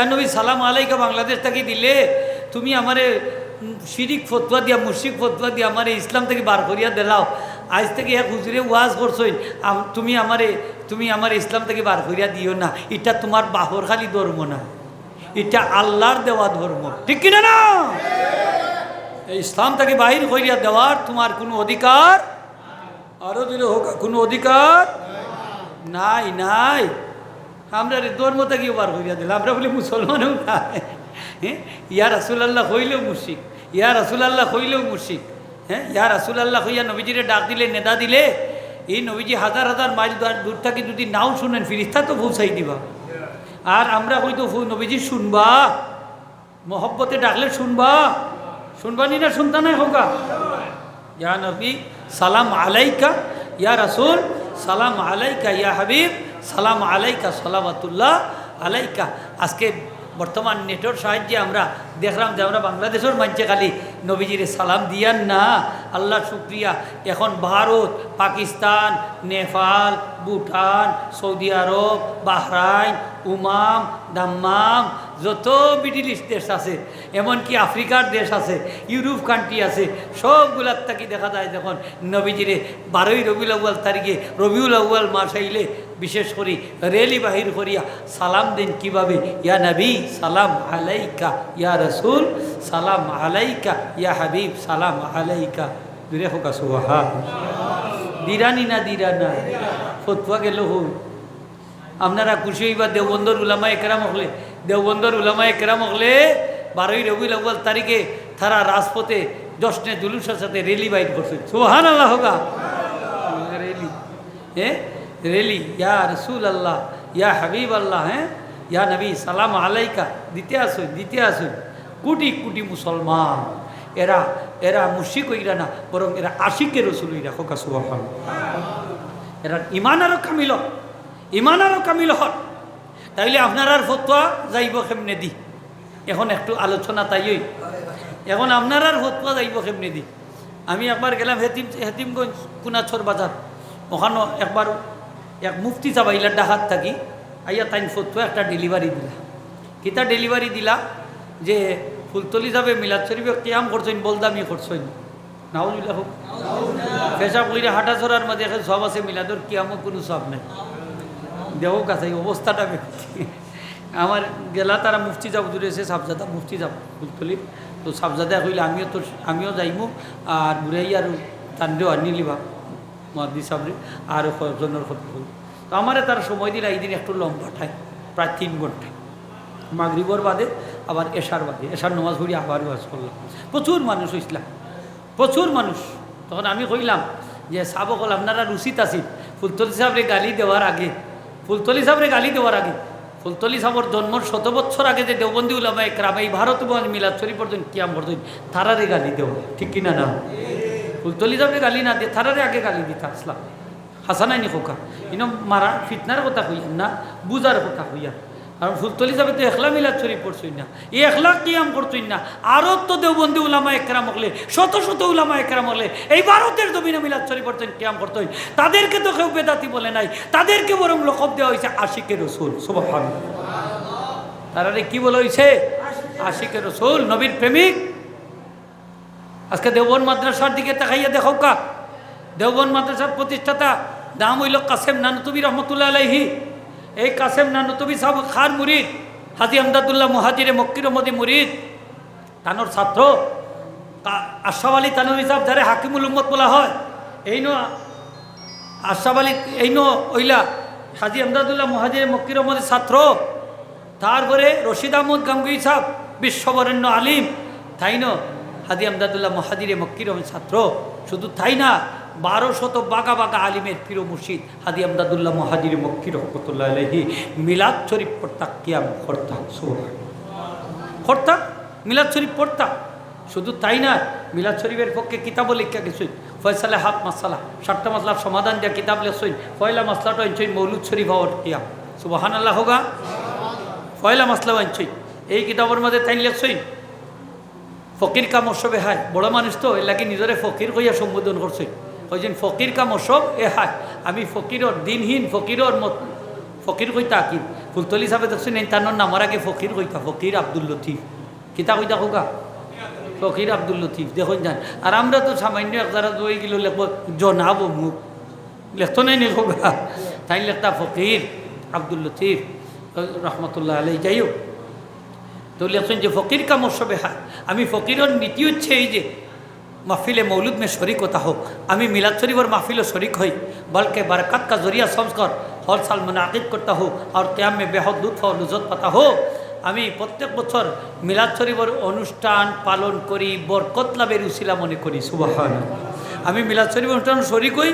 নবী সালাম আলাইকা বাংলাদেশ থেকে দিলে তুমি আমারে শিরিক ফতোয়া দিয়া মুশরিক ফতোয়া দিয়া আমারে ইসলাম থেকে বার করিয়া দিলাও। আজ থেকে এক হুজুরে ওয়াজ করছই তুমি আমারে ইসলাম থেকে বার করিয়া দিও না। এটা তোমার বাহর খালি ধর্ম না, এটা আল্লাহর দেওয়া ধর্ম, ঠিক কিনা না? ইসলাম থেকে বাহির করিয়া দেওয়ার তোমার কোনো অধিকার, আরো দিলে হোক, কোনো অধিকার নাই নাই। আমরা ধর্ম থেকে বার করিয়া দিলাম, আমরা বলি মুসলমানও নাই। হ্যাঁ, ইয়া রাসূলুল্লাহ হইলেও মুশরিক, ইয়া রাসূলুল্লাহ হইলেও মুশরিক। হ্যাঁ, ইয়া রাসূলুল্লাহ হইয়া নবীজিরে ডাক দিলে, নেদা দিলে, এই নবীজি হাজার হাজার মাইল দূর থেকে যদি নাও শুনেন ফিরিস্তা তো পৌঁছাই দিবা। আর আমরা হয়তো নবীজি শুনবা, মহব্বতে ডাকলে শুনবা, শুনবানি না শুনতা নাই হোকা। ইয়া নবী সালাম আলাইকা, ইয়া রাসূল সালাম আলাইকা, ইয়া হাবিব সালাম আলাইকা, সালাওয়াতুল্লাহ আলাইকা। আজকে বর্তমান নেটের সাহায্যে আমরা দেখলাম যে আমরা বাংলাদেশের মানছে খালি নবীজিরে সালাম দিয়ান না। আল্লাহ শুক্রিয়া, এখন ভারত, পাকিস্তান, নেপাল, ভুটান, সৌদি আরব, বাহরাইন, উমাম, দাম্মাম, যত মিডিল ইস্ট দেশ আছে, এমনকি আফ্রিকার দেশ আছে, ইউরোপ কান্ট্রি আছে, সবগুলার থাকি দেখা যায় যখন নবীজিরে 12ই রবিউল আউয়াল তারিখে, রবিউল আউয়াল মাস আইলে বিশেষ করে রেলি বাহির করিয়া সালাম দেন কিভাবে, ইয়া নবী সালাম আলাইকা, ইয়া রাসূল সালাম আলাইকা, ইয়া হাবিব সালাম আলাইকা। দূরে হোক সুবহান। দিরানি না দিরানা ফতোয়া গেল হোক। আপনারা খুশি হইবা দেওবন্দর উলামা একরাম হলে, দেওবন্দর উলামা একরাম হলে 12ই রবিউল আউয়াল তারিখে তারা রাজপথে জশ্নে জুলুসের সাথে রেলি বাইর করছে। সুবহানাল্লাহ হোগা। রেলি, হ্যাঁ রেলি, ইয়া রাসূল আল্লাহ, ইয়া হাবিব আল্লাহ, হ্যাঁ ইয়া নবী সালাম আলাইকা দিতে আসুন, দিতে আসুন। কোটি কোটি মুসলমান এরা এরা মুশরিক হইরা না, বরং এরা আশিকে রসুল হইরা। হোকা সুবহান। এরা ইমান আরো কামিল, ইমান আরো কামিল হন। তাইলে আপনার আর ফতোয়া যাইব কেমনে দি? এখন একটু আলোচনা তাইই। এখন আপনার আর ফতোয়া যাইব কেমনে দি? আমি একবার গেলাম হেতিমগঞ্জ কুনাছর বাজার, ওখানে একবার এক মুফতি চাবাইলা ডাহাত থাকি আইয়া তাই ফতোয়া একটা ডেলিভারি দিলা। কিতা ডেলিভারি দিলা যে ফুলতলি যাবে মিলাদ শরীফে কিয়াম করছেন, বলদামি করছেন। নাউজুবিল্লাহ হোক। পেশাব কইরা হাঁটা চড়ার মাঝে এখন সব আছে, মিলাদর কিয়ামও কোনো সব নাই। দেহ কাছে এই অবস্থাটা আমার গেলা তারা মুফতি যাব দূরে এসে সাবজাদা মুফতি যাব ফুলতলি। তো সাবজাদা কইলে আমিও যাইমু, আর বুড়াই আর তান্ডেও আনি লিবা মহাদি সাবরে আর কয়েকজনের ক্ষতি করি। তো আমারে তার সময় দিন এই দিন একটু লম্বা ঠাই, প্রায় 3 ঘন্টা, মাগরিবর বাদে আবার এশার বাদে, এশার নামাজ পড়ি আবার ওয়াজ করলাম। প্রচুর মানুষ হইছিলাম, প্রচুর মানুষ। তখন আমি কইলাম যে সাবকল আপনারা রুচিত আছি ফুলতলি সাহেবরে গালি দেওয়ার আগে, ফুলতলি সাহেবরে গালি দেওয়ার আগে, ফুলতলি সাহেবর জন্মর 100 বছর আগে যে দেওবন্দি উলামা একরাম এই ভারত মিলাদ শরীফ পর্যন্ত কিয়াম পর্যন্ত তারারে গালি দেওয়া, ঠিক কিনা না? ফুলতলি সাহেবরে গালি না দিয়ে তারারে আগে গালি দিতে আসলাম। হাসানাইনি খোকা ইনো মারা ফিতনার কথা হইয়ান না, বুঝার কথা হইয়া। কারণ ফুলতলি যাবে তো একলা মিলাদ শরীফ পড়ছই না, এই একলা কিয়াম করছই না, আরও তো দেওবন্দি উলামা একরাম হলে, শত শত উলামা একরাম হলে এই ভারতের জমিনে মিলাদ শরীফ পড়ছেন, কিয়াম করতেন। তাদেরকে তো কেউ বেদাতি বলে নাই, তাদেরকে বরং লকব দেওয়া হয়েছে আশিকে রসুল। সুবহানাল্লাহ। তারারে কি বলা হয়েছে? আশিকে রসুল, নবীর প্রেমিক। আজকে দেওবন্দ মাদ্রাসার দিকে তাকাইয়া দেখো কা, দেওবন্দ মাদ্রাসার প্রতিষ্ঠাতা নাম হইল কাসেম নানুতুবি রহমতুল্লাহ আলাইহি। এই কাসেম নানুতুবি সাহেব খার মুরিদ, হাজি আমদাদুল্লাহ মুহাজিরে মক্কি রহমতি মুরিদ, তানোর ছাত্র আশরাফ আলী তানভী সাহেব, যারে হাকিমুল উম্মত বলা হয়। এই নো আশরাফ আলী, এই নো ওইলা হাজি আমদাদুল্লাহ মুহাজিরে মক্কি রহমতির ছাত্র। তারপরে রশিদ আহমদ গাঙ্গুই সাহেব বিশ্ববরেণ্য আলিম, তাই ন হাজি আমদাদুল্লাহ মুহাজিরে মক্কি রহমতির ছাত্র। শুধু তাই না, 1200 বাগা বাগা আলিমের প্রিয় মুর্শিদ হাজি আমদাদুল্লাহ মুহাজিরে মক্কি রহমতুল্লাহ আলাইহি মিলাদ শরীফ পড়তা, কিয়াম করতা, করতা, মিলাদ শরীফ পড়তা। শুধু তাই না, মিলাদ শরীফের পক্ষে কিতাবও লিখা গেছেন, ফয়সালে হাত মাসালা, 7টা মাসলার সমাধান দেওয়া কিতাব লেখছেন। পয়লা মাসলাটা আনছেন মৌলুদ শরীফ হওয়ার কিয়াম। সুবহানাল্লাহ হোগা। পয়লা মাসলাও আনছেন এই কিতাবের মধ্যে তাই লেখছেন ফকির কা মশবে হায়। বড় মানুষ তো এর লাগে নিজরে ফকির কইয়া সম্বোধন করছে। কইছেন ফকির কা মশব এ হায়, আমি ফকিরর দিনহীন, ফকির কইতা কি ফুলতলি সাহেব দেখছেন এই তার নামার আগে ফকির কইতা ফকির আব্দুল লতিফ কিতা কইতা হোকা ফকির আব্দুল লতিফ দেখুন যান আর আমরা তো সামান্য এক যারা দই গেল লেখব জনাব মুখ লেখতো নাই নি হোকা তাই লেখতা ফকির আব্দুল লতিফ রহমতুল্লাহ আলাই যাই হোক তো লেখছেন যে ফকির কা মশবে হ্যাঁ আমি ফকিরের নীতি হচ্ছে এই যে महफिल मौलूद में शरीक होता हो हमें मिलाद शरीफ और महफिल शरीक हुई बल्कि बरकत का जरिया समझकर हर साल मुनाकिद करता हो और क़याम में बेहद लुत्फ और लुज़्ज़त पाता हो আমি প্রত্যেক বছর মিলাদ শরীফের অনুষ্ঠান পালন করি বরকত লাভের উসিলা মনে করি সুবহানাল্লাহ আমি মিলাদ শরীফ অনুষ্ঠান শরীক হই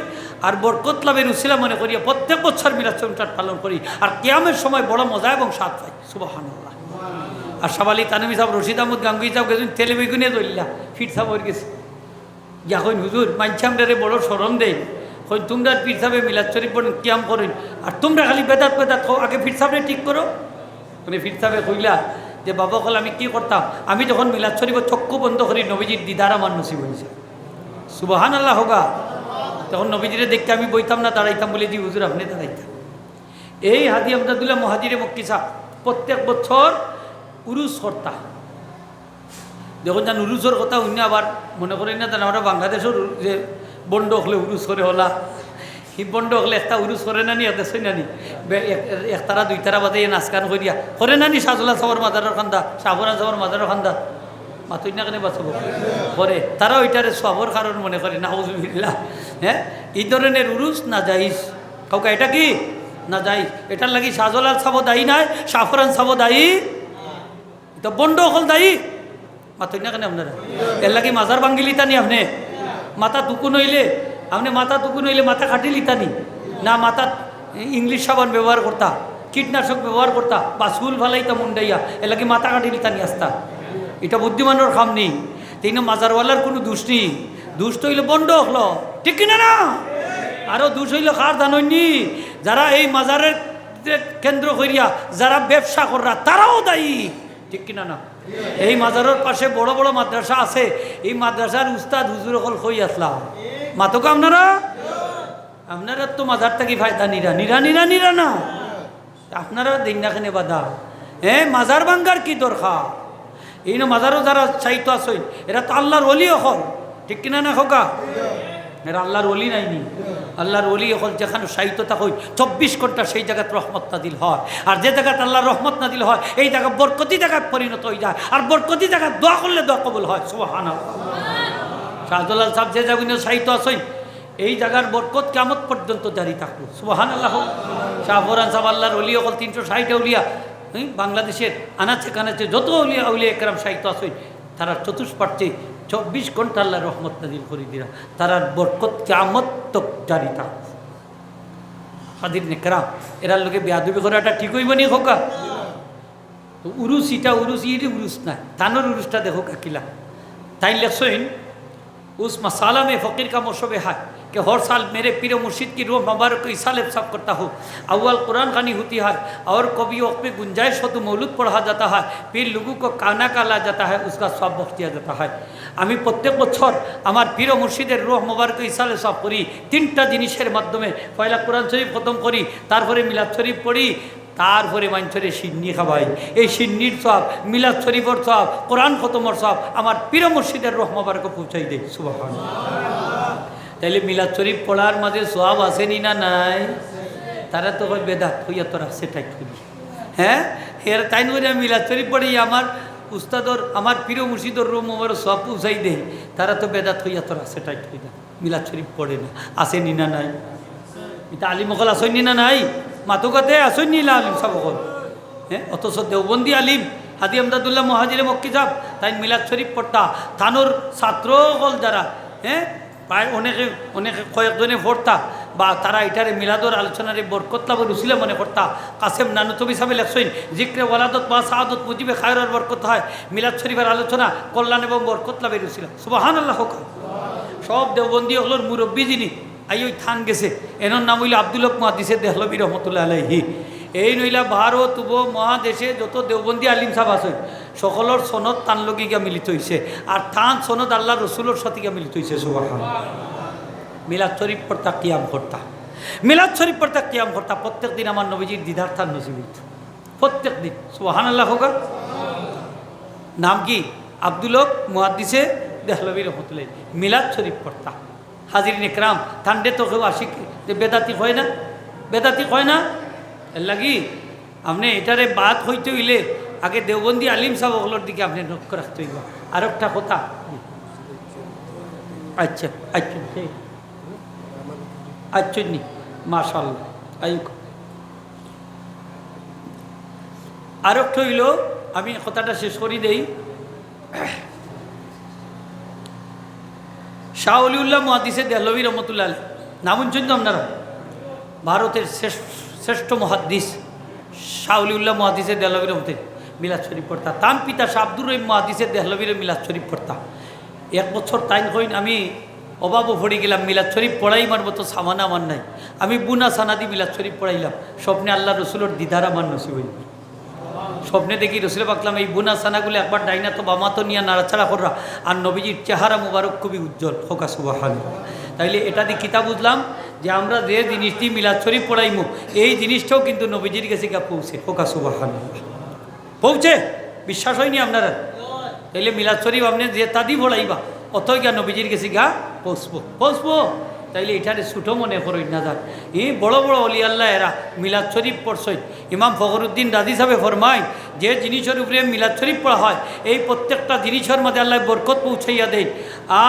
আর বরকত লাভের উসিলা মনে করি প্রত্যেক বছর মিলাদ শরীফ অনুষ্ঠান পালন করি আর কিয়ামের সময় বড় মজা এবং স্বাদ পাই সুবহানাল্লাহ আর সাবালি তানভী সাহেব রশিদ আহমদ গাঙ্গুই সাহেব গেছেন তেলে বেগুনে দলিলা ফিট সাহেব হয়ে গেছে যখন হুজুর মানছি আমরা বড় সরম দেয় হই তোমরা পীর সাহেব মিলাদ শরীফ পড়েন কিয়াম করেন আর তোমরা খালি বেদাত বেদাত খাও আগে পীর সাহেব ঠিক করো মানে পীর সাহেব কইলা যে বাবা কল আমি কি করতাম আমি যখন মিলাদ শরীফের চক্ষু বন্ধ করি নবীজির দিদার আমার নসিব হয়েছে সুবহানাল্লাহ হোগা তখন নবীজিরে দেখতে আমি বইতাম না দাঁড়াইতাম বলে জি হুজুর আপনি দাঁড়াইতাম এই হাজি আমদাদুল্লাহ মহাজিরে মক্কি সাহেব প্রত্যেক বছর উরুস করতা দেখুন যান উরুসের কথা অন্য আবার মনে করেন না তাহলে আমরা বাংলাদেশের যে বন্ড হলে উরুস করে হলা হি বন্ড হলে একটা উরুস করে না নি এতে সই নানি একতারা দুইতারা বাজে নাচ গান করিয়া করে না নি সাজলা সাবর মাদারের খান্দা সাবরান সাবর মাদারের খান্দা মাতুই না কেন বাঁচব করে তারা ওইটারে সবর কারণ মনে করে না হুজুবিল্লাহ হ্যাঁ এই ধরনের উরুস না যাইস কাউকে এটা কি না যাইস এটার লাগি সাজলাল সাবো দায়ী নাই সাফরান সাবো দায়ী তো বন্ড হল দায়ী মাথা না কেন আপনারা এর লাগে মাজার ভাঙ্গি লিতানি আপনি মাথা টুকু নইলে আপনি মাথা টুকু নইলে মাথা কাটি লিতানি না মাথা ইংলিশ সাবান ব্যবহার করতা কীটনাশক ব্যবহার করতা বা চুল ফালাইতা মুন্ডাইয়া এর লাগে মাথা কাটি লিতানি আসতা এটা বুদ্ধিমানের কাম নেই তিন মাজারওয়ালার কোনো দোষ নেই দোষ তো হইলে বন্ধ হলো ঠিক কিনা না আরও দোষ হইল কার জাননি যারা এই মাজারের কেন্দ্র করিয়া যারা ব্যবসা কররা তারাও দায়ী ঠিক কিনা না এই মাজারের পাশে বড় বড় মাদ্রাসা আছে এই মাদ্রাসার উস্তাদ হুজুর হল কই আসলাম মাতক আপনারা তো মাজার থাকি ফায়দা নিরা না আপনারা দিন না কেনে বাধা মাজার ভাঙ্গার কি দরকার এই না মাজারও যারা চাইতো আসই এরা তো আল্লাহর ওলি হল ঠিক কিনা না খোকা এরা আল্লাহর ওলি নাইনি আল্লাহর ওলি হল যেখানে সাহিত্য থাক 24 ঘন্টা সেই জায়গায় রহমত নাদিল হয় আর যে জায়গায় আল্লাহর রহমত নাদিল হয় এই জায়গা বরকতি জায়গায় পরিণত হয়ে যায় আর বরকতি জায়গায় দোয়া করলে দোয়া কবুল হয় সুবহানাল্লাহ শাহজালাল সাহেব যে জায়গায় সাহিত্য আসই এই জায়গার বরকত কিয়ামত পর্যন্ত জারি থাকলো সুবহানাল্লাহ শাহফরান সাহেব আল্লাহর ওলি হল 360 উলিয়া বাংলাদেশের আনাচে কানাচে যত উলিয়া উলিয়া একরাম সাহিত্য আসই তারা চতুষ্পাঠে 24 ঘন্টা আল্লাহ রহমত নাজিল করে দিরা তারা বরকত কিয়ামত তক জারি থাক হাজির নেকরাম এরার লোকে বেয়াদবি করাটা ঠিক হইব নি খোকা উরুস উরুস না তানোর উরুসটা দেখো কাকিলা তাই লেখসইন उस मसाला में फ़कीर का मशबे है कि हर साल मेरे पीर मुर्शिद की रूह मुबारक को इसाले सब करता हो अव्वल कुरान खानी होती है और कभी वक्त में गुंजाइश हो तो मौलूद पढ़ा जाता है फिर लोगों को काना काला जाता है उसका सब बख्श दिया जाता है আমি প্রত্যেক বছর আমার পীর মুর্শিদের রূহ মুবারক ইসালে সব করি তিনটা জিনিসের মাধ্যমে পয়লা কোরআন শরীফ খতম করি তারপরে মিলাদ শরীফ পড়ি তারপরে মানুষের সিন্নি খাওয়াই এই সিন্নির সব মিলাদ শরীফর সব কোরআন খতমর সব আমার পীর মুর্শিদের রূহ মুবারক পৌঁছাই দেয় সুবহানাল্লাহ তাইলে মিলাদ শরীফ পড়ার মাঝে সওয়াব আসেনি না নাই তারা তো কই বেদাত হইয়া তোরা সেটাই করি হ্যাঁ এর তাই নয় মিলাদ শরীফ পড়ি আমার উস্তাদর আমার পীর মুর্শিদর রূহ মুবারক সব পৌঁছাই দেয় তারা তো বেদাত হইয়া তোরা সেটাই করি না মিলাদ শরীফ পড়ে না আসেনি না নাই এটা আলিমকল আসেনি না নাই মাতুকাতে আসেনি না আলিম সব হ্যাঁ অথচ দেওবন্দি আলিম হাজি আমদাদুল্লাহ মহাজিরে মক্কি সাহেব তাই মিলাদ শরীফ পড়তা থানোর ছাত্রকল যারা হ্যাঁ প্রায় অনেকে কয়েকজনে পড়তা বা তারা এটারে মিলাদর আলোচনারে বরকত লাভের উসিলা মনে করতা কাসেম নানুতবি সাহেব লেখসইন জিক্রে ওয়ালাদত বা সাহাদত মুজিবে খায়রের বরকত হয় মিলাদ শরীফের আলোচনা কল্যাণ এবং বরকত লাভের উসিলা সুবহানাল্লাহ হোক সব দেওবন্দি হলোর মুরব্বী যিনি আই ওই থান গেছে এনার নাম হইল আব্দুল হক মুহাদ্দিসে দেহলভী রহমতুল্লাহ আলাইহি এই নইলা ভারত উপমহাদেশে যত দেওবন্দি আলিম সাহেব আছে সকলের সনদ তান লগি গিয়া মিলিত হয়েছে আর তান সনদ আল্লাহ রসুলের সাথে গিয়া মিলিত হয়েছে সুবহানাল্লাহ মিলাদ শরীফ পড়তা কিয়াম করতা মিলাদ শরীফ পড়তা কিয়াম করতা, প্রত্যেক দিন আমার নবীজির দিদার থান নসিব হইত প্রত্যেক দিন। সুবহানাল্লাহ হোক। নাম কি? আব্দুল হক মুহাদ্দিসে দেহলভী রহমতুল্লাহ। মিলাদ শরীফ পড়তা। হাজিরিন ইকরাম, ঠান্ডে তো কেউ আশিক যে বেদাতি হয় না, বেদাতি হয় না। এর লাগি আপনি এটারে বাদ হইতে হইলে আগে দেওবন্দি আলিম সাহেব ওগুলোর দিকে আপনি লক্ষ্য রাখতে হইব। আর একটা কথা, আচ্ছা আচ্ছা আচ্ছা নি মাশাআল্লাহ আয়ুক। আর একটা হইল, আমি কথাটা শেষ করি দেই। শাহ অলিউল্লাহ মুহাদ্দিসে দেহলভী রহমতুল্লাহ আলাইহি, নাম শুনছেন তো আপনারা? ভারতের শ্রেষ্ঠ মুহাদ্দিস শাহ অলিউল্লাহ মুহাদ্দিসে দেহলভী রহমতুল্লাহ মিলাদ শরীফ পড়তা। তার পিতা শাহ আব্দুর রহিম মুহাদ্দিসে দেহলভীর মিলাদ শরীফ পড়তা। এক বছর তাইন হইন আমি অভাবও পড়ে গেলাম, মিলাদ শরীফ পড়াইবার মতো সামানা আমার নাই। আমি বুনা সানাদি মিলাদ শরীফ পড়াইলাম। স্বপ্নে আল্লাহ রসুলের দিদার আমার নসিব হইল। স্বপ্নে দেখি রসুল পাকলাম এই বুনা সানাগুলো একবার ডাইনা তো বামা তো নিয়ে নাড়াচাড়া কররা, আর নবীজির চেহারা মুবারক খুবই উজ্জ্বল। হোকা সুবহানাল্লাহ। তাইলে এটা দিয়ে কিতাব বুঝলাম যে আমরা যে জিনিসটি মিলাদ শরীফ পড়াইমু, এই জিনিসটাও কিন্তু নবীজির কাছে গা পৌঁছে। হোকা সুবহানাল্লাহ। পৌঁছে, বিশ্বাস হয়নি আপনারা? তাইলে মিলাদ শরীফ আপনি যে তাদি পড়াইবা অতই গা নবীজির কাছে গা পৌঁছবো, পৌঁছবো। তাইলে এটারে ছুটো মনে করই না যান। এই বড় বড় অলি আল্লাহ এরা মিলাদ শরীফ পড়ছই। ইমাম ফখরুদ্দিন রাজি সাহেব ফরমায় যে জিনিসের উপরে মিলাদ শরীফ পড়া হয়, এই প্রত্যেকটা জিনিসের মধ্যে আল্লাহ বরকত পৌঁছাইয়া দেয়।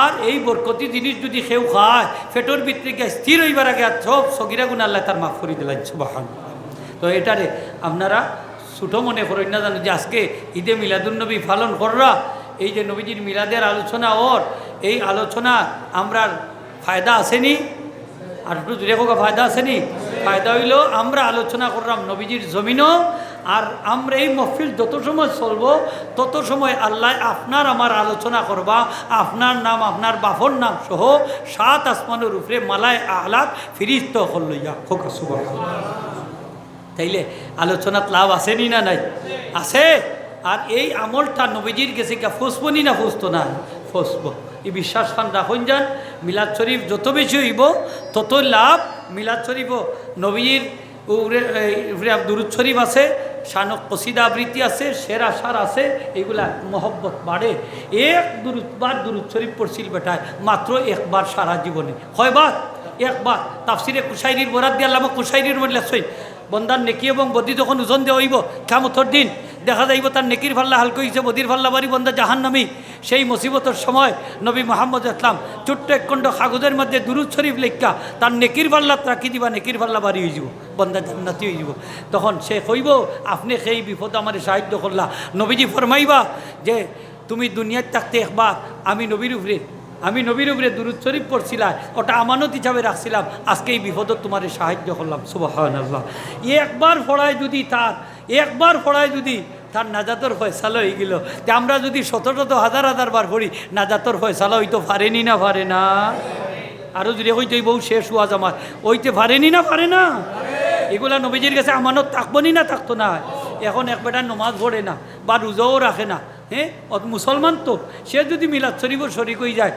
আর এই বরকতি জিনিস যদি কেউ খায়, পেটের ভিতরে গিয়ে স্থির হইবার আগে আর সব সগিরা গুণ আল্লাহ তার মাফ করে দিলেন। সুবহানাল্লাহ। তো এটারে আপনারা ছুটো মনে করেন না জানো যে আজকে ঈদে মিলাদুন্নবী পালন কররা, এই যে নবীজির মিলাদের আলোচনা, ওর এই আলোচনা আমরা ফায়দা আসেনি? আর একটু দূরে হোক, ফায়দা আসেনি? ফায়দা হইল আমরা আলোচনা করলাম নবীজির জমিনও। আর আমরা এই মহফিল যত সময় চলবো তত সময় আল্লাহ আপনার আমার আলোচনা করবা, আপনার নাম আপনার বাফর নাম সহ 7 আসমানের উপরে মালায় আহলাদ ফিরিস্ত হল লইয়া হোক। সুবহানাল্লাহ। তাইলে আলোচনাত লাভ আসেনি না নাই? আছে। আর এই আমলটা নবীজির গেছে কা ফুসবনি না ফুসতো না? ফুসবো। এই বিশ্বাস খান রাখুন যান। মিলাদ শরীফ যত বেশি হইব তত লাভ। মিলাদ শরীফও নবীজির উপরে দুরুদ শরীফ আছে, শানক কসিদা আবৃত্তি আছে, শের আশার আছে, এগুলা মহব্বত বাড়ে। একবার দুরুদ শরীফ পড়ছিল বেটায় মাত্র একবার সারা জীবনে। কয়বার? একবার। তাফসিরে কুশাইরির বরাদ দিয়ে আল্লামা কুশাইরির মধ্যে লেখছেন, বন্দার নেকি এবং বদি যখন ওজন দেওয়া হইব কিয়ামতের দিন দেখা যাইব তার নেকির ফাল্লা হালকা হয়েছে, বদির ফাল্লা বাড়ি বন্দা জাহান্নামী। সেই মুসিবতের সময় নবী মুহাম্মদ ইসলাম ছোট্ট এক খণ্ড কাগজের মধ্যে দুরুদ শরীফ লেখা তার নেকির ফাল্লা রাখি দিবা, নেকির ফাল্লা বাড়ি হয়ে যাব, বন্দা জান্নাতি হয়ে যাব। তখন সে কইব আপনি সেই বিপদ আমার সাহায্য করলা। নবীজি ফরমাইবা যে তুমি দুনিয়ায় থাকতে একবার আমি নবীর উপরে দুরুদ শরীফ পড়ছিলাম, ওটা আমানত হিসাবে রাখছিলাম, আজকে এই বিপদত তোমার সাহায্য করলাম। সুবহানাল্লাহ। একবার পড়ায় যদি তার নাজাতর ফয়সালা হয়ে গেল, যে আমরা যদি শত হাজার বার পড়ি নাজাতর ফয়সালা হইতে পারেনি না? পারে না? আরও যদি হইতে বউ শেষ হওয়া আমার ওইতে পারেনি না? পারে না? এগুলা নবীজির কাছে আমানত থাকবো নি না? থাকতো না। এখন এক বেটা নমাজ পড়ে না বা রোজাও রাখে না, হ্যাঁ মুসলমান তো, সে যদি মিলাদ শরীফও শরিক হয়ে যায়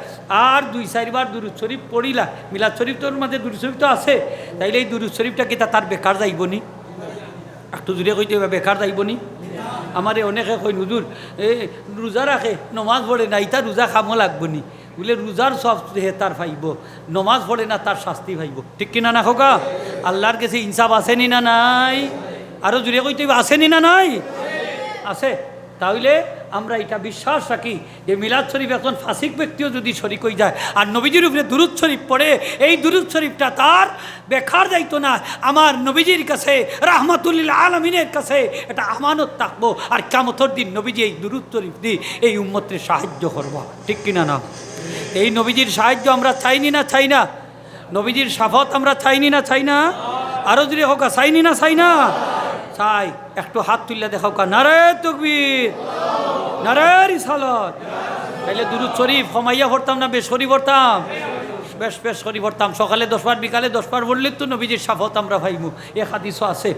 আর 2-4 বার দুরুদ শরীফ পড়িলা, মিলাদ শরীফ তোর মাঝে দুরুদ শরীফ তো আছে, তাইলে এই দুরুদ শরীফটা কি তার বেকার যাইব নি? একটু দূরে কইতে বেকার যাইব নি? আমারে অনেকে কই হুজুর রোজা রাখে নমাজ পড়ে না, ইটা রোজা খামো লাগবো নি? বলে রোজার সব তার পাইব, নমাজ পড়ে না তার শাস্তি পাইব। ঠিক কিনা না খোকা? আল্লাহর কাছে ইনসাফ আসেনি না নাই? আরও জুড়ে কইতে আসেনি না নাই? আছে। তাহলে আমরা এটা বিশ্বাস রাখি যে মিলাদ শরীফ এখন ফাসিক ব্যক্তিও যদি শরিক হয়ে যায় আর নবীজির উপরে দুরুদ শরীফ পড়ে, এই দুরুদ শরীফটা তার বেকার যাইতো না, আমার নবীজির কাছে রাহমাতুল আলামিনের কাছে এটা আমানত থাকবো। আর কিয়ামতের দিন নবীজি এই দুরুদ শরীফ দিয়ে এই উম্মতের সাহায্য করবো। ঠিক কিনা না? এই নবীজির সাহায্য আমরা চাইনি না? চাই না? নবীজির শাফাত আমরা চাইনি না? চাই না? আরও যদি হোক চাইনি না? চাই না? চাই। একটু হাত তুললে দেখাও কা নারে তাকবীর, নারে রিসালাত। তাইলে দুরুদ শরীফ কমাইয়া পড়তাম না বেশরি পড়তাম? বেশ বেশ করি পড়তাম, সকালে 10 বার বিকালে 10 বার পড়লে তো নবীজির শাফত আমরা পাইমু, এ হাদিসও আছে।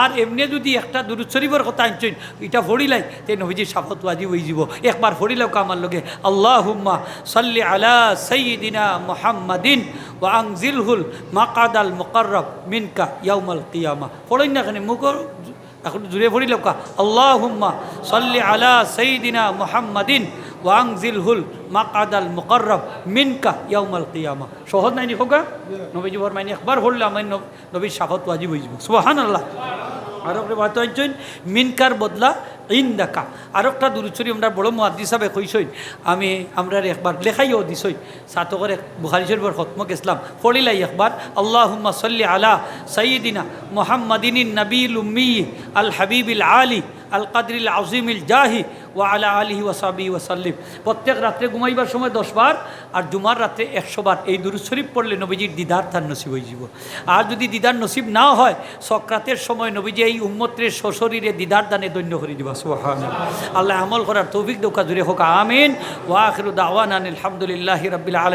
আর এমনি যদি একটা দুরূদ শরীফের কথা আনছেন এটা পড়িলাই তে নবীজির শাফত ওয়াজিব হয়ে যাব। একবার পড়িলাও কামার লগে আল্লাহুম্মা সাল্লি আলা সাইয়্যিদিনা মুহাম্মাদিন ওয়া আনজিলহুল মাকাদাল মুকাররাব মিনকা ইয়াউমাল কিয়ামা। পড়েন না কেন মুখ এখন জুড়ে পড়িলাও কা আল্লাহুম্মা সাল্লি আলা সাইয়্যিদিনা মুহাম্মাদিন ওয়া আনজিলহুল মাকাদাল মুকাররাব মিনকা ইয়াউমাল কিয়ামা। সহজ নাই নি হোকা নবীজি ফরমাইনি একবার পড়লে আমার নবীর শাফত ওয়াজিব হয়ে যাব। সুবহানাল্লাহ। আর একটা বাত আনছেন মিনকার বদলা ইন্দাকা। আর একটা দুরূদ শরীফ আমরা বড় মুহাদ্দিস সাহেব কইছেন, আমরা একবার লেখাইও দিছই সাতকের বুখারী শরীফের খতম ইসলাম পড়িলাই একবার আল্লাহুম্মা সাল্লি আলা সাইয়্যিদিনা মুহাম্মাদিনিন নবিয়্যিল উম্মি আল হাবিবিল আলী আল কাদরিল আজিমিল জাহি ওয়া আলা আলিহি ওয়া সাহবিহি ওয়া সাল্লিম। প্রত্যেক রাত্রে ঘুমাইবার সময় 10 বার আর জুমার রাত্রে 100 বার এই দুরূদ শরীফ পড়লে নবীজির দিদার তার নসিব হয়ে যাব। আর যদি দিদার নসিব না হয় সক্রাতের সময় নবীজি এই উম্মতের সশরীরে দিদার দানে দৈন্য করে দিবা। সুবহানাল্লাহ। আল্লাহ আমল করার তৌফিক দৌকা জুড়ে হোক আমিন। ওয়া আখিরু দাওয়ানা আলহামদুলিল্লাহি রাব্বিল আলামিন।